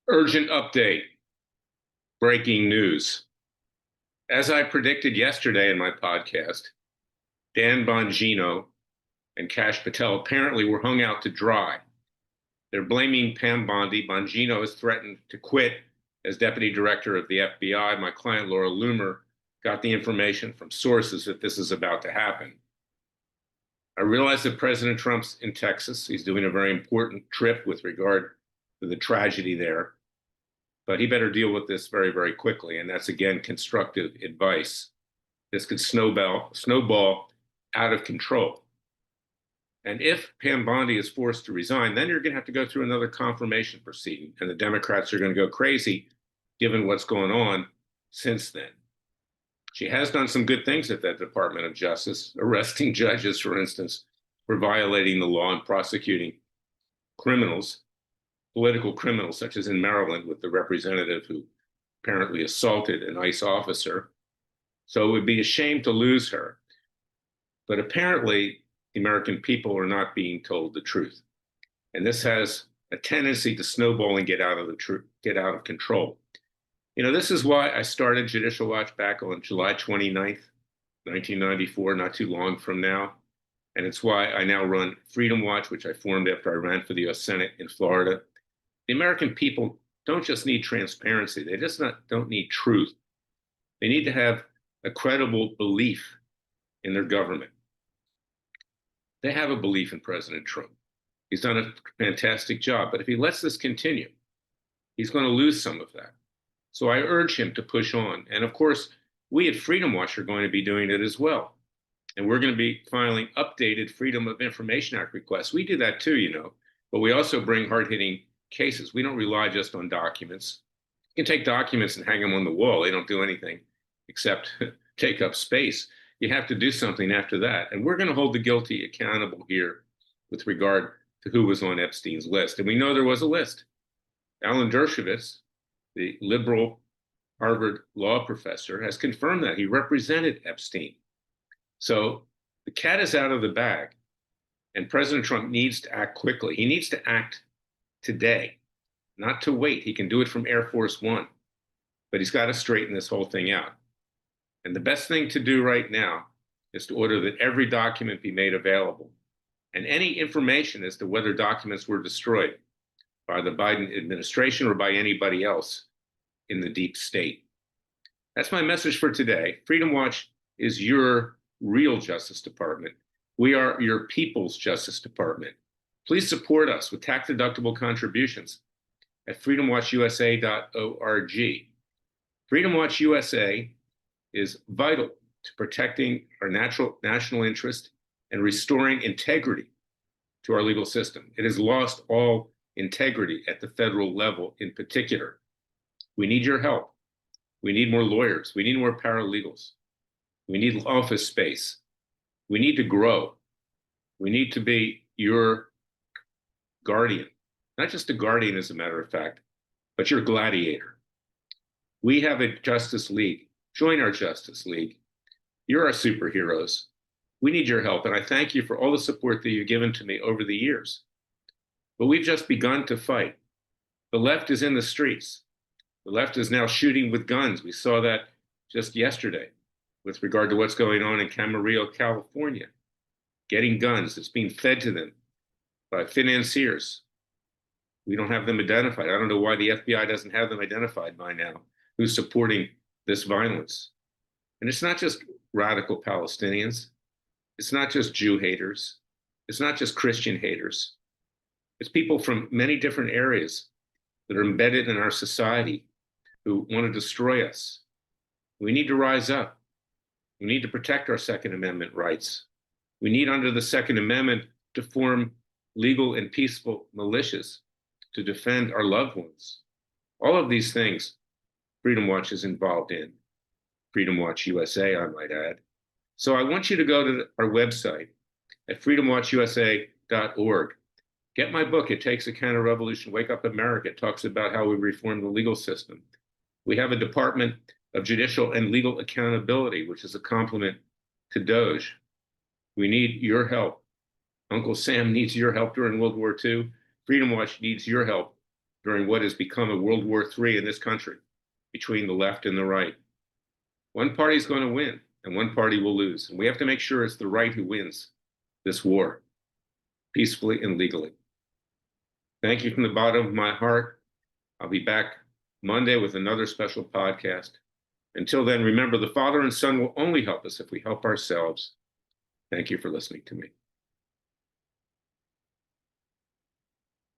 Urgent update, breaking news. As I predicted yesterday in my podcast, Dan Bongino and Kash Patel apparently were hung out to dry. They're blaming Pam Bondi. Bongino has threatened to quit as deputy director of the FBI. My client, Laura Loomer, got the information from sources that this is about to happen. I realize that President Trump's in Texas. He's doing a very important trip with regard to the tragedy there. But he better deal with this very, very quickly. And that's, again, constructive advice. This could snowball out of control. And if Pam Bondi is forced to resign, then you're going to have to go through another confirmation proceeding. And the Democrats are going to go crazy given what's going on since then. She has done some good things at that Department of Justice, arresting judges, for instance, for violating the law and prosecuting criminals, political criminals, such as in Maryland with the representative who apparently assaulted an ICE officer. So it would be a shame to lose her. But apparently, the American people are not being told the truth. And this has a tendency to snowball and get out of control. This is why I started Judicial Watch back on July 29th, 1994, not too long from now. And it's why I now run Freedom Watch, which I formed after I ran for the US Senate in Florida. The American people don't just need transparency. They just don't need truth. They need to have a credible belief in their government. They have a belief in President Trump. He's done a fantastic job. But if he lets this continue, he's going to lose some of that. So I urge him to push on. And of course, we at Freedom Watch are going to be doing it as well. And we're going to be filing updated Freedom of Information Act requests. We do that too, but we also bring hard-hitting cases. We don't rely just on documents. You can take documents and hang them on the wall. They don't do anything except take up space. You have to do something after that. And we're going to hold the guilty accountable here with regard to who was on Epstein's list. And we know there was a list. Alan Dershowitz, the liberal Harvard law professor, has confirmed that he represented Epstein. So the cat is out of the bag, and President Trump needs to act quickly. He needs to act today, not to wait. He can do it from Air Force One, but he's got to straighten this whole thing out. And the best thing to do right now is to order that every document be made available, and any information as to whether documents were destroyed by the Biden administration or by anybody else in the deep state. That's my message for today. Freedom Watch is your real Justice Department. We are your people's Justice Department. Please support us with tax-deductible contributions at freedomwatchusa.org. Freedom Watch USA is vital to protecting our national interest and restoring integrity to our legal system. It has lost all integrity at the federal level in particular. We need your help. We need more lawyers. We need more paralegals. We need office space. We need to grow. We need to be your guardian, not just a guardian, as a matter of fact, but your gladiator. We have a Justice League. Join our Justice League. You're our superheroes. We need your help, and I thank you for all the support that you've given to me over the years. But we've just begun to fight. The left is in the streets. The left is now shooting with guns. We saw that just yesterday with regard to what's going on in Camarillo, California. Getting guns. It's being fed to them by financiers. We don't have them identified. I don't know why the FBI doesn't have them identified by now, who's supporting this violence. And it's not just radical Palestinians. It's not just Jew haters. It's not just Christian haters. It's people from many different areas that are embedded in our society who want to destroy us. We need to rise up. We need to protect our Second Amendment rights. We need, under the Second Amendment, to form legal and peaceful militias to defend our loved ones. All of these things Freedom Watch is involved in. Freedom Watch USA, I might add. So I want you to go to our website at freedomwatchusa.org. Get my book, It Takes a Counter-Revolution, Wake Up America. It talks about how we reform the legal system. We have a Department of Judicial and Legal Accountability, which is a complement to DOJ. We need your help. Uncle Sam needs your help during World War II. Freedom Watch needs your help during what has become a World War III in this country between the left and the right. One party is going to win and one party will lose. And we have to make sure it's the right who wins this war peacefully and legally. Thank you from the bottom of my heart. I'll be back Monday with another special podcast. Until then, remember, the Father and Son will only help us if we help ourselves. Thank you for listening to me.